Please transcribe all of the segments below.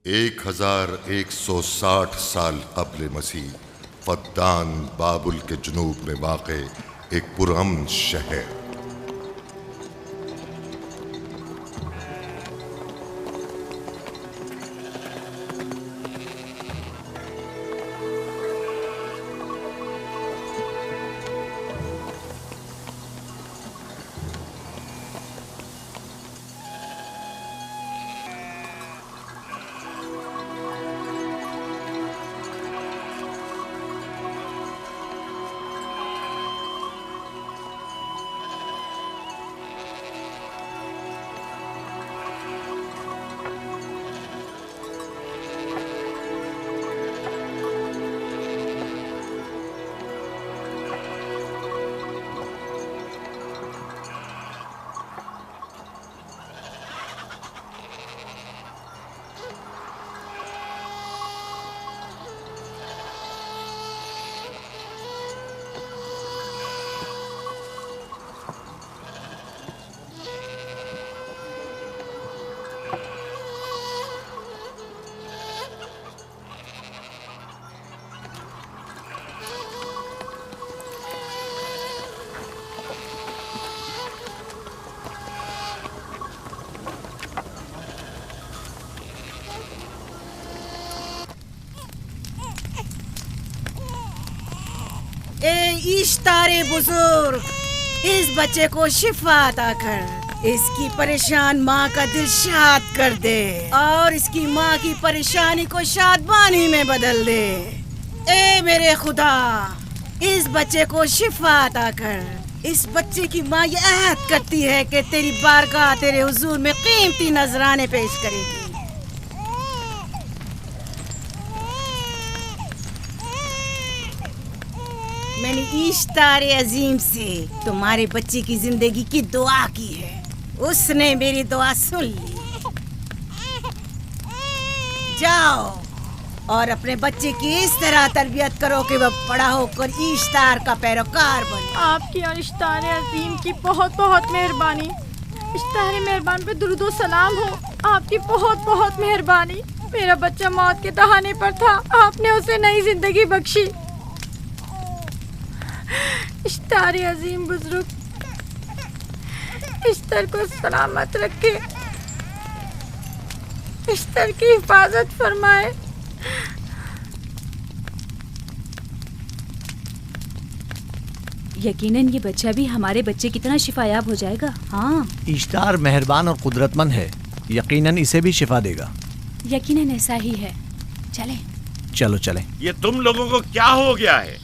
1160 سال قبل مسیح فدان بابل کے جنوب میں واقع ایک پرامن شہر۔ اے اشتار بزرگ، اس بچے کو شفا عطا کر، اس کی پریشان ماں کا دل شاد کر دے اور اس کی ماں کی پریشانی کو شادمانی میں بدل دے۔ اے میرے خدا، اس بچے کو شفا عطا کر۔ اس بچے کی ماں یہ عہد کرتی ہے کہ تیری بارگاہ تیرے حضور میں قیمتی نذرانے پیش کرے گی۔ میں نے اشتار عظیم سے تمہارے بچے کی زندگی کی دعا کی ہے، اس نے میری دعا سن لی۔ جاؤ اور اپنے بچے کی اس طرح تربیت کرو کہ وہ بڑا ہو کر اشتار کا پیروکار بنے۔ آپ کی اور اشتار عظیم کی بہت بہت مہربانی۔ اشتار مہربان پہ درود و سلام ہو، آپ کی بہت بہت مہربانی۔ میرا بچہ موت کے دہانے پر تھا، آپ نے اسے نئی زندگی بخشی۔ اشتار عظیم بزرگ اشتر کو سلامت رکھے، اشتر کی حفاظت فرمائے۔ یقیناً یہ بچہ بھی ہمارے بچے کی طرح شفایاب ہو جائے گا۔ ہاں، اشتار مہربان اور قدرت مند ہے، یقیناً اسے بھی شفا دے گا۔ یقیناً ایسا ہی ہے۔ چلیں چلو چلیں۔ یہ تم لوگوں کو کیا ہو گیا ہے؟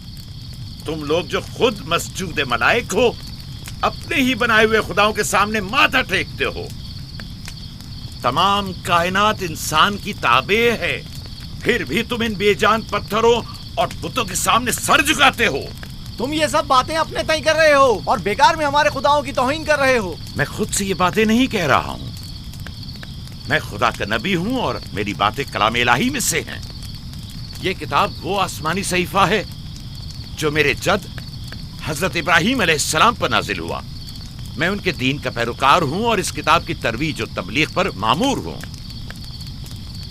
تم لوگ جو خود مسجود ملائک ہو، اپنے ہی بنائے ہوئے خداؤں کے سامنے ماتھا ٹیکتے ہو۔ تمام کائنات انسان کی تابع ہے، پھر بھی تم ان بے جان پتھروں اور بتوں کے سامنے سر جھکاتے ہو۔ تم یہ سب باتیں اپنے تئیں کر رہے ہو اور بیکار میں ہمارے خداؤں کی توہین کر رہے ہو۔ میں خود سے یہ باتیں نہیں کہہ رہا ہوں، میں خدا کا نبی ہوں اور میری باتیں کلام الہی میں سے ہیں۔ یہ کتاب وہ آسمانی صحیفہ ہے جو میرے جد حضرت ابراہیم علیہ السلام پر نازل ہوا۔ میں ان کے دین کا پیروکار ہوں اور اس کتاب کی ترویج و تبلیغ پر مامور ہوں۔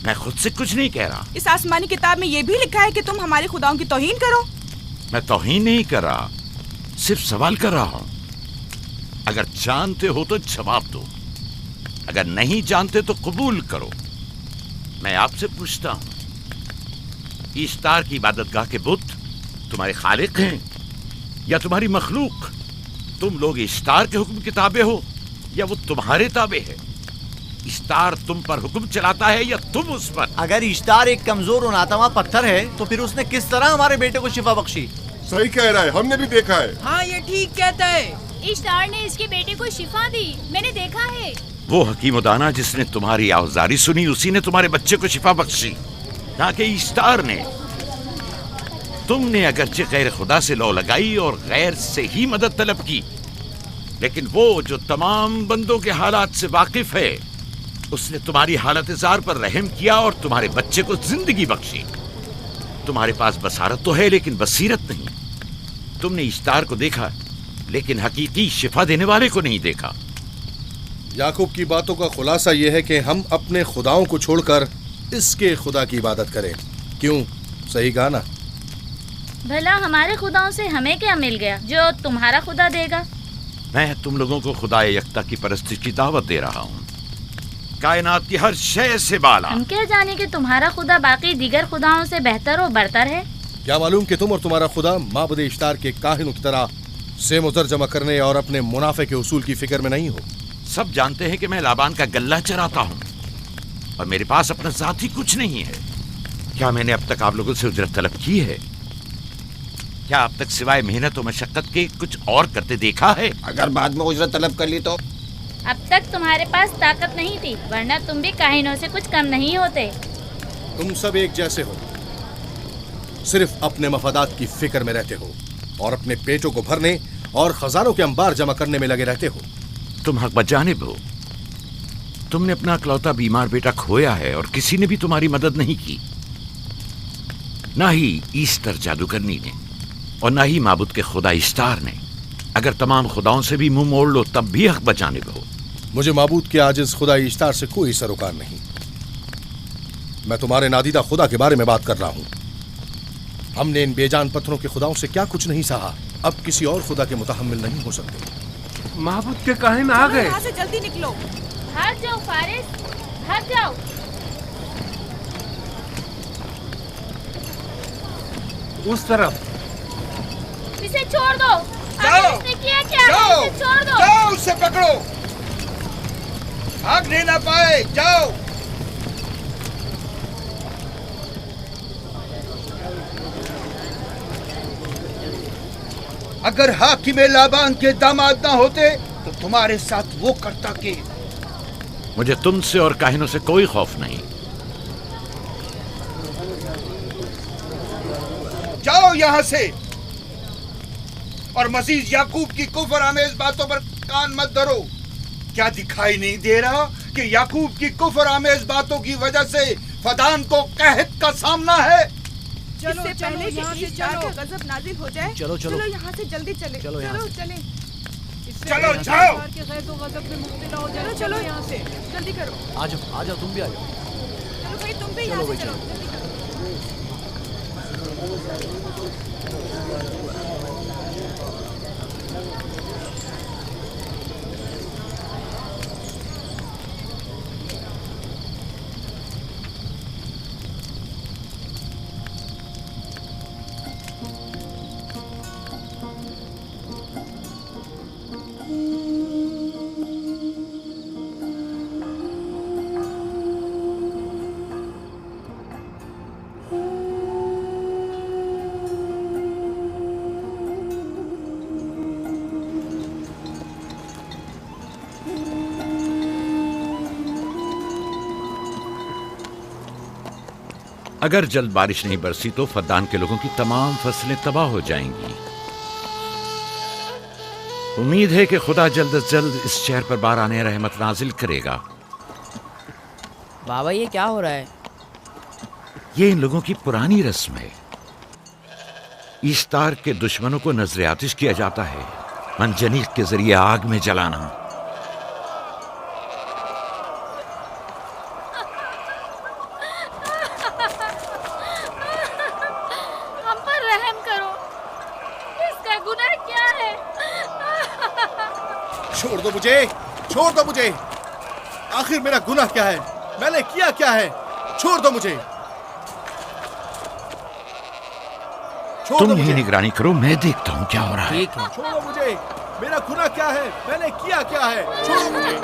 میں خود سے کچھ نہیں کہہ رہا۔ اس آسمانی کتاب میں یہ بھی لکھا ہے کہ تم ہمارے خداؤں کی توہین کرو۔ میں توہین نہیں کر رہا، صرف سوال کر رہا ہوں۔ اگر جانتے ہو تو جواب دو، اگر نہیں جانتے تو قبول کرو۔ میں آپ سے پوچھتا ہوں، اشتار کی عبادت گاہ کے بت تمہارے خالق ہیں یا تمہاری مخلوق؟ تم لوگ اشتار کے حکم کے تابع ہو یا وہ تمہارے تابع ہے؟ اشتار تم پر حکم چلاتا ہے یا تم اس پر؟ اگر اشتار ایک کمزور اور ناتواں پتھر ہے تو پھر اس نے کس طرح ہمارے بیٹے کو شفا بخشی؟ صحیح کہہ رہا ہے، ہم نے بھی دیکھا ہے۔ ہاں یہ ٹھیک کہتا ہے۔ اشتار نے اس کے بیٹے کو شفا دی، میں نے دیکھا ہے۔ وہ حکیم و دانا جس نے تمہاری آوازاری سنی، اسی نے تمہارے بچے کو شفا بخشی، نہ کہ اشتار نے۔ تم نے اگرچہ غیر خدا سے لو لگائی اور غیر سے ہی مدد طلب کی، لیکن وہ جو تمام بندوں کے حالات سے واقف ہے، اس نے تمہاری حالت زار پر رحم کیا اور تمہارے بچے کو زندگی بخشی۔ تمہارے پاس بصارت تو ہے لیکن بصیرت نہیں۔ تم نے اشتار کو دیکھا لیکن حقیقی شفا دینے والے کو نہیں دیکھا۔ یعقوب کی باتوں کا خلاصہ یہ ہے کہ ہم اپنے خداؤں کو چھوڑ کر اس کے خدا کی عبادت کرے. کیوں؟ صحیح کہا نا؟ بھلا ہمارے خداؤں سے ہمیں کیا مل گیا جو تمہارا خدا دے گا؟ میں تم لوگوں کو خدا یکتا کی پرستش کی دعوت دے رہا ہوں، کائنات کی ہر شے سے بالا. ہم کیا جانے کہ تمہارا خدا باقی دیگر خداؤں سے بہتر و برتر ہے؟ کیا معلوم کہ تم اور تمہارا خدا معبد اشتار کے کاہنوں کی طرح سیم و زر جمع کرنے اور اپنے منافع کے اصول کی فکر میں نہیں ہو. سب جانتے ہیں کہ میں لابان کا غلہ چراتا ہوں اور میرے پاس اپنا ذاتی کچھ نہیں ہے. کیا میں نے اب تک آپ لوگوں سے اجرت طلب کی ہے؟ کیا اب تک سوائے محنت و مشقت کے کچھ اور کرتے دیکھا ہے؟ اگر بعد میں اجرت طلب کر لی تو؟ اب تک تمہارے پاس طاقت نہیں تھی، ورنہ تم بھی کاہنوں سے کچھ کم نہیں ہوتے. تم سب ایک جیسے ہو، صرف اپنے مفادات کی فکر میں رہتے ہو اور اپنے پیٹوں کو بھرنے اور خزانوں کے انبار جمع کرنے میں لگے رہتے ہو. تم حق بجانب ہو. تم نے اپنا اکلوتا بیمار بیٹا کھویا ہے اور کسی نے بھی تمہاری مدد نہیں کی، نہ ہی ایسٹر جادوگرنی نے اور نہ ہی معبود کے خدا اشتار نے. اگر تمام خداؤں سے بھی منہ موڑ لو تب بھی حق بجانب ہو. مجھے معبود کے عاجز خدا اشتار سے کوئی سروکار نہیں. میں تمہارے نادیدہ خدا کے بارے میں بات کر رہا ہوں. ہم نے ان بے جان پتھروں کے خداؤں سے کیا کچھ نہیں سہا، اب کسی اور خدا کے متحمل نہیں ہو سکتے. معبود کے کاہن آ گئے. یہاں سے جلدی نکلو. ہٹ جاؤ فارس، ہٹ جاؤ. اس طرف اسے چھوڑ دو. جاؤ. اس نے کیا کیا ہے؟ جاؤ. اسے چھوڑ دو. جاؤ اسے پکڑو، بھاگنے نہ پائے. جاؤ. اگر حاکم لابان کے داماد نہ ہوتے تو تمہارے ساتھ وہ کرتا کہ. مجھے تم سے اور کاہنوں سے کوئی خوف نہیں. جاؤ یہاں سے اور مزید یعقوب کی کفر آمیز باتوں پر کان مت دھرو. کیا دکھائی نہیں دے رہا کہ یعقوب کی کفر آمیز باتوں کی وجہ سے فدان کو قحط کا سامنا ہے؟ چلو پہلے یہاں سے چلو، غضب نازل ہو جائے. چلو یہاں سے جلدی چلے. چلو چلیں. چلو جاؤ. چلو چلو یہاں سے جلدی کرو. آ جاؤ تم بھی آ جاؤ. چلو بھائی تم بھی یہاں سے چلو. اگر جلد بارش نہیں برسی تو فدان کے لوگوں کی تمام فصلیں تباہ ہو جائیں گی. امید ہے کہ خدا جلد از جلد اس شہر پر باران رحمت نازل کرے گا. بابا یہ کیا ہو رہا ہے؟ یہ ان لوگوں کی پرانی رسم ہے. ایسٹار کے دشمنوں کو نذر آتش کیا جاتا ہے، منجنیق کے ذریعے آگ میں جلانا. ہم پر رحم کرو، اس کا گناہ کیا ہے؟ چھوڑ دو مجھے، چھوڑ دو مجھے. آخر میرا گناہ کیا ہے؟ میں نے کیا کیا ہے؟ چھوڑ دو مجھے. تم ہی نگرانی کرو، میں دیکھتا ہوں کیا ہو رہا ہے. ٹھیک ہے. چھوڑو مجھے. میرا گناہ کیا ہے؟ میں نے کیا کیا ہے؟ چھوڑو مجھے.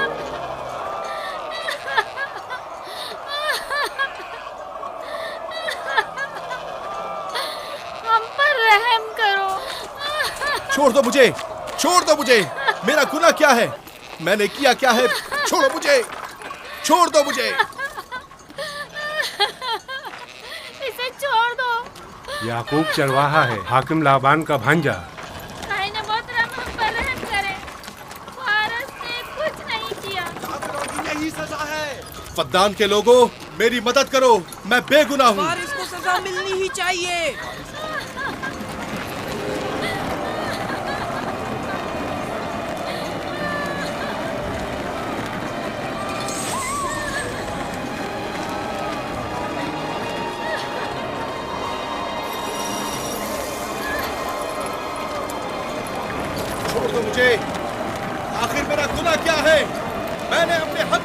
ہم پر رحم کرو. چھوڑ دو مجھے، چھوڑ دو مجھے. میرا گناہ کیا ہے؟ میں نے کیا کیا ہے؟ چھوڑو مجھے، چھوڑ دو مجھے. اسے چھوڑ دو. یعقوب چرواہا ہے، حاکم لابان کا بھانجا. کائنہ محترم ہم پر رحم کرے، فارس نے کچھ نہیں کیا. یہی سزا ہے. فدان کے لوگوں میری مدد کرو، میں بے گناہ ہوں. فارس کو سزا ملنی ہی چاہیے.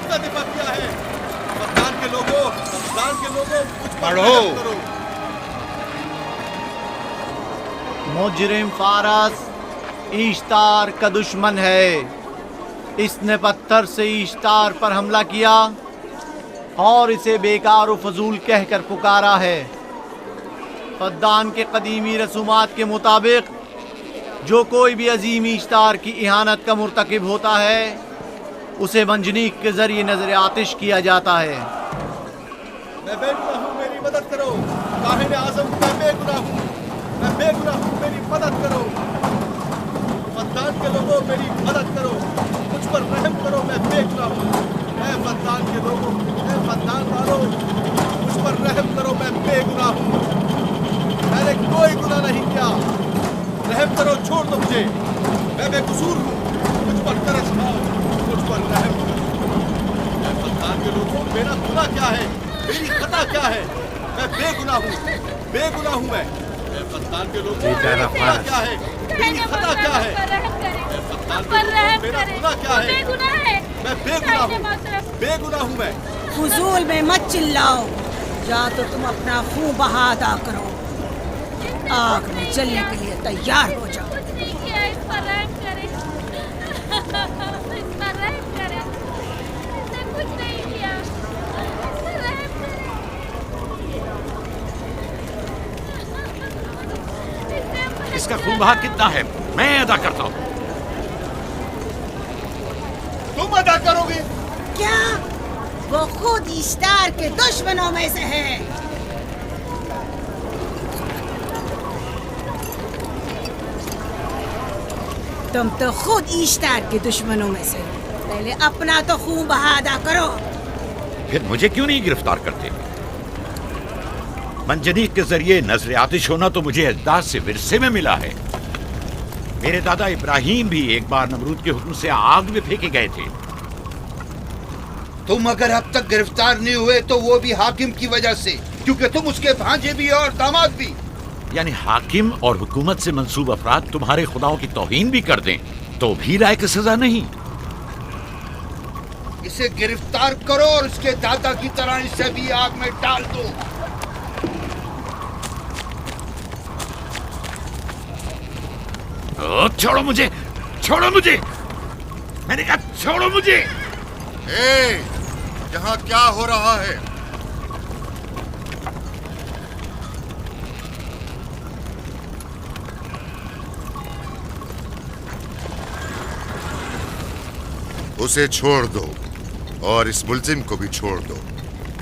کا دفاع کیا ہے. فردان کے لوگوں مجھ پر پڑھو. رحم کرو. مجرم فارس ایشتار کا دشمن ہے. اس نے پتھر سے ایشتار پر حملہ کیا اور اسے بیکار و فضول کہہ کر پکارا ہے. فدان کے قدیمی رسومات کے مطابق جو کوئی بھی عظیم ایشتار کی اہانت کا مرتکب ہوتا ہے اسے منجنیق کے ذریعے نظر آتش کیا جاتا ہے. میں بے گناہ ہوں، میری مدد کرو. کاہن اعظم میں بے گناہ ہوں، میں بے گناہ ہوں، میری مدد کرو. فدان کے لوگوں میری مدد کرو، مجھ پر رحم کرو، میں بے گناہ ہوں. اے فدان کے لوگوں، اے فدان والوں، مجھ پر رحم کرو، میں بے گناہ ہوں. میں نے کوئی گناہ نہیں کیا. رحم کرو، چھوڑ دو مجھے، میں بے قصور ہوں. مجھ پر ترس کھاؤ، مجھ پر رحم کرو. اے فدان کے لوگوں، میرا گناہ کیا ہے؟ میری خطا کیا ہے؟ میں بے گناہ ہوں، بے گناہ ہوں میں. اے فدان کے لوگوں، میرا گناہ کیا ہے؟ میری خطا کیا ہے؟ اے فدان کے لوگوں، میرا گناہ کیا ہے؟ میں بے گناہ ہوں، بے گناہ ہوں میں. فضول میں مت چلاؤ، یا تو تم اپنا خون بہا ادا کرو. آگ میں جلنے کے لیے تیار ہو جاؤ. کچھ نہیں کیا، اس پر رحم کرے، اس پر رحم کرے. اس نے کچھ نہیں کیا، اس پر رحم کرے. اس کا خون بہا کتنا ہے میں ادا کرتا ہوں. تم ادا کرو گے؟ کیا وہ خود ایشتار کے دشمنوں میں سے ہے؟ تم تو خود ایشتار کے دشمنوں میں سے. پہلے اپنا تو خون بہا ادا کرو. پھر مجھے کیوں نہیں گرفتار کرتے؟ منجنیق کے ذریعے نظر آتش ہونا تو مجھے اجداد سے ورثے میں ملا ہے. میرے دادا ابراہیم بھی ایک بار نمرود کے حکم سے آگ میں پھینکے گئے تھے. تم اگر اب تک گرفتار نہیں ہوئے تو وہ بھی حاکم کی وجہ سے، کیونکہ تم اس کے بھانجے بھی اور داماد بھی. یعنی حاکم اور حکومت سے منسوب افراد تمہارے خداؤں کی توہین بھی کر دیں تو بھی لائق سزا نہیں؟ اسے گرفتار کرو اور اس کے دادا کی طرح اسے بھی آگ میں ڈال دو. چھوڑو مجھے، چھوڑو مجھے، میں نے کہا چھوڑو مجھے. اے یہاں کیا ہو رہا ہے؟ اسے چھوڑ دو اور اس ملزم کو بھی چھوڑ دو.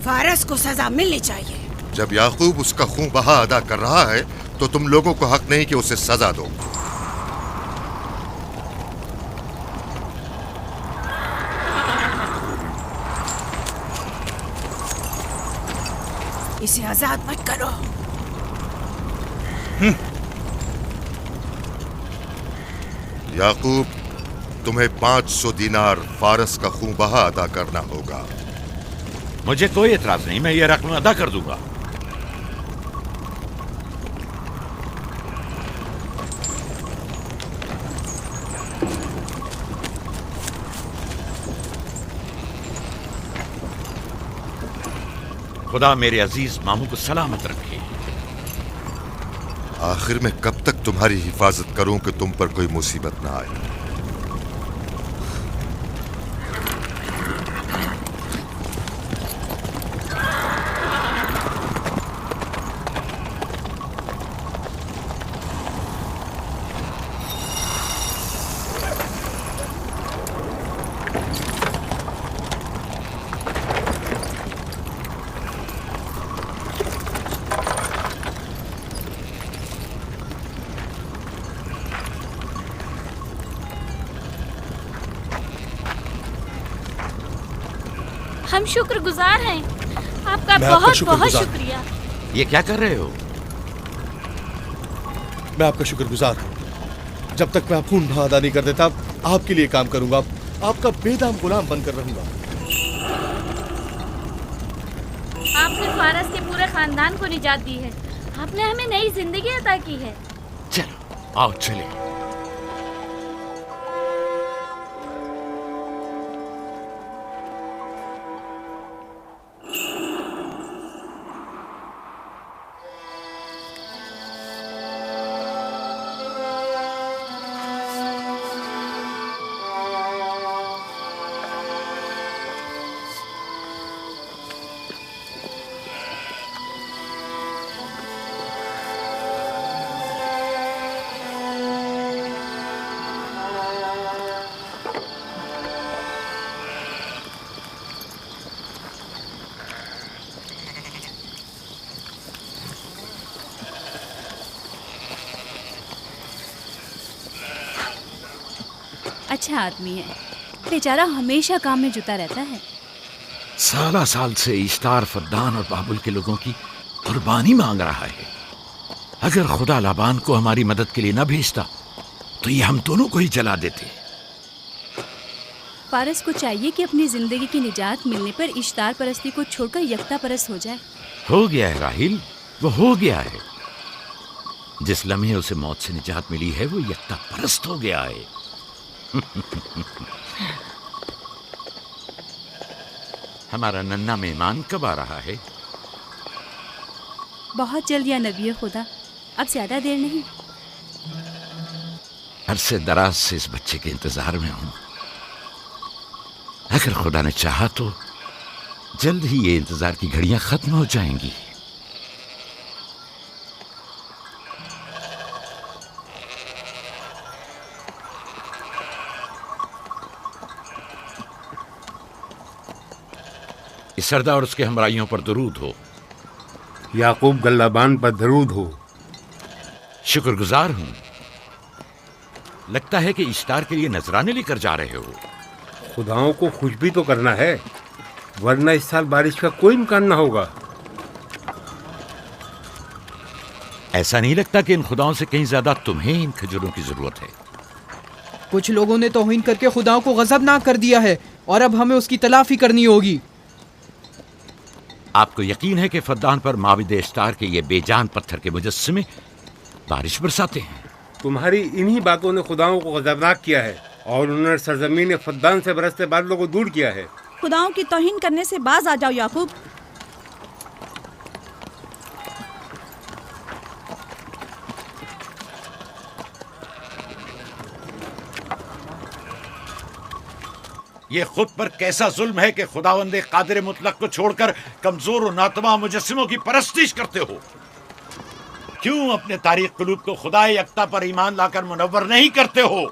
فارس کو سزا ملنی چاہیے. جب یعقوب اس کا خون بہا ادا کر رہا ہے تو تم لوگوں کو حق نہیں کہ اسے سزا دو. اسے آزاد مت کرو. یعقوب تمہیں 500 دینار فارس کا خون بہا ادا کرنا ہوگا. مجھے کوئی اعتراض نہیں، میں یہ رقم ادا کر دوں گا. خدا میرے عزیز ماموں کو سلامت رکھے. آخر میں کب تک تمہاری حفاظت کروں کہ تم پر کوئی مصیبت نہ آئے؟ ہم شکر گزار ہیں آپ کا، بہت بہت شکریہ. یہ کیا کر رہے ہو؟ میں آپ کا شکر گزار ہوں. جب تک میں خون بہا ادا نہیں کر دیتا آپ کے لیے کام کروں گا، آپ کا بے دام غلام بن کر رہوں گا. آپ نے فارس کے پورے خاندان کو نجات دی ہے، آپ نے ہمیں نئی زندگی عطا کی ہے. چلو آؤ چلے. اچھا آدمی ہے، بیچارہ ہمیشہ کام میں جتا رہتا ہے۔ سالہ سال سے اشتار فدان اور بابل کے لوگوں کی قربانی مانگ رہا ہے۔ اگر خدا لابان کو ہماری مدد کے لیے نہ بھیجتا تو یہ ہم دونوں کو ہی جلا دیتے۔ فارس کو چاہیے کہ اپنی زندگی کی نجات ملنے پر اشتار پرستی کو چھوڑ کر یکتا پرست ہو جائے۔ ہو گیا ہے راہیل، وہ ہو گیا ہے۔ جس لمحے اسے موت سے نجات ملی ہے وہ یکتا پرست ہو گیا ہے۔ ہمارا ننھا مہمان کب آ رہا ہے؟ بہت جلد یا نبی خدا، اب زیادہ دیر نہیں۔ عرصے دراز سے اس بچے کے انتظار میں ہوں۔ اگر خدا نے چاہا تو جلد ہی یہ انتظار کی گھڑیاں ختم ہو جائیں گی۔ اس سردار اور اس کے ہمراہیوں پر درود ہو۔ یعقوب گلابان پر درود ہو۔ شکر گزار ہوں۔ لگتا ہے کہ اشتار کے لیے نذرانے لے کر جا رہے ہو۔ خداؤں کو خوش بھی تو کرنا ہے، ورنہ اس سال بارش کا کوئی امکان نہ ہوگا۔ ایسا نہیں لگتا کہ ان خداؤں سے کہیں زیادہ تمہیں ان کھجوروں کی ضرورت ہے؟ کچھ لوگوں نے توہین کر کے خداؤں کو غضبناک کر دیا ہے اور اب ہمیں اس کی تلافی کرنی ہوگی۔ آپ کو یقین ہے کہ فدان پر معبد اشتار کے یہ بے جان پتھر کے مجسمے بارش برساتے ہیں؟ تمہاری انہی باتوں نے خداؤں کو غضبناک کیا ہے اور انہوں نے سرزمین فدان سے برستے بادلوں کو دور کیا ہے۔ خداؤں کی توہین کرنے سے باز آ جاؤ یعقوب۔ یہ خود پر کیسا ظلم ہے کہ خداوند قادر مطلق کو چھوڑ کر کمزور و ناتواں مجسموں کی پرستش کرتے ہو؟ کیوں اپنے تاریخ قلوب کو خدا یکتا پر ایمان لا کر منور نہیں کرتے ہو؟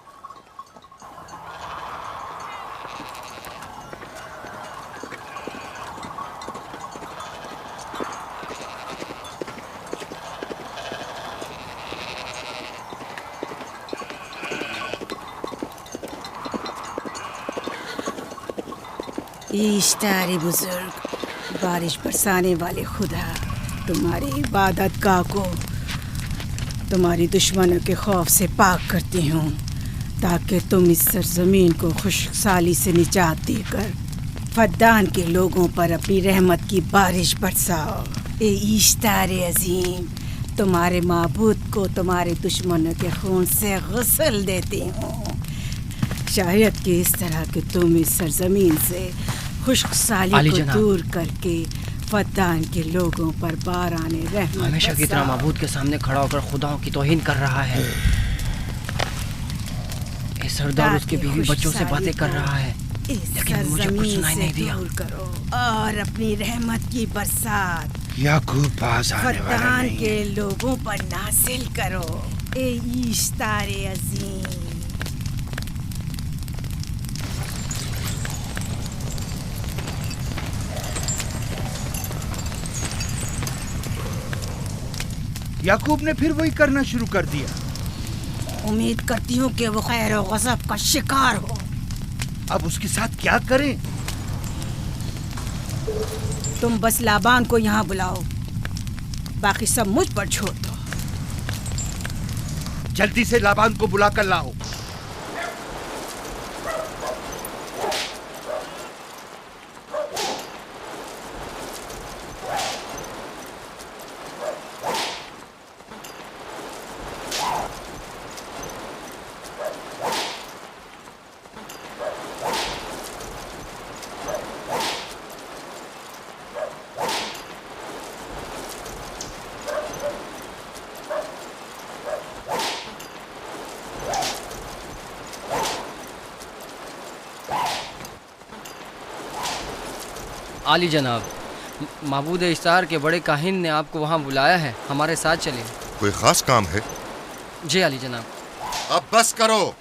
اشتار بزرگ، بارش برسانے والے خدا، تمہاری عبادت گاہ کو تمہاری دشمنوں کے خوف سے پاک کرتی ہوں تاکہ تم اس سرزمین کو خشک سالی سے نجات دے کر فدان کے لوگوں پر اپنی رحمت کی بارش برساؤ۔ اے اشتار عظیم، تمہارے معبود کو تمہارے دشمنوں کے خون سے غسل دیتی ہوں، شاید کہ اس طرح کہ تم اس سرزمین سے خشک سالی کو دور کر کے فدان کے لوگوں پر باران رحمت ہمیشہ کی طرح معبود کے سامنے کھڑا ہو کر خداؤں کی توہین کر رہا ہے۔ اے سردار اس کے بیوی بچوں سے باتیں کر رہا ہے لیکن مجھے کچھ سنائی نہیں دیا۔ کرو اور اپنی رحمت کی برسات یعقوب باز آنے والا فدان نہیں۔ کے لوگوں پر نازل کرو۔ اے اشتار عظیم، یعقوب نے پھر وہی کرنا شروع کر دیا۔ امید کرتی ہوں کہ وہ خیر و غضب کا شکار ہو۔ اب اس کے ساتھ کیا کریں؟ تم بس لابان کو یہاں بلاؤ، باقی سب مجھ پر چھوڑ دو۔ جلدی سے لابان کو بلا کر لاؤ۔ عالی جناب، معبود اشتار کے بڑے کاہن نے آپ کو وہاں بلایا ہے، ہمارے ساتھ چلیں۔ کوئی خاص کام ہے؟ جی عالی جناب۔ اب بس کرو۔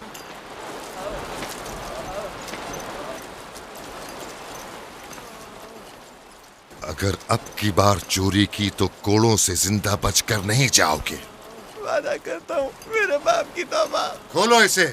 اگر اب کی بار چوری کی تو کوڑوں سے زندہ بچ کر نہیں جاؤ گے۔ وعدہ کرتا ہوں، میرے باپ کی توبہ۔ کھولو اسے۔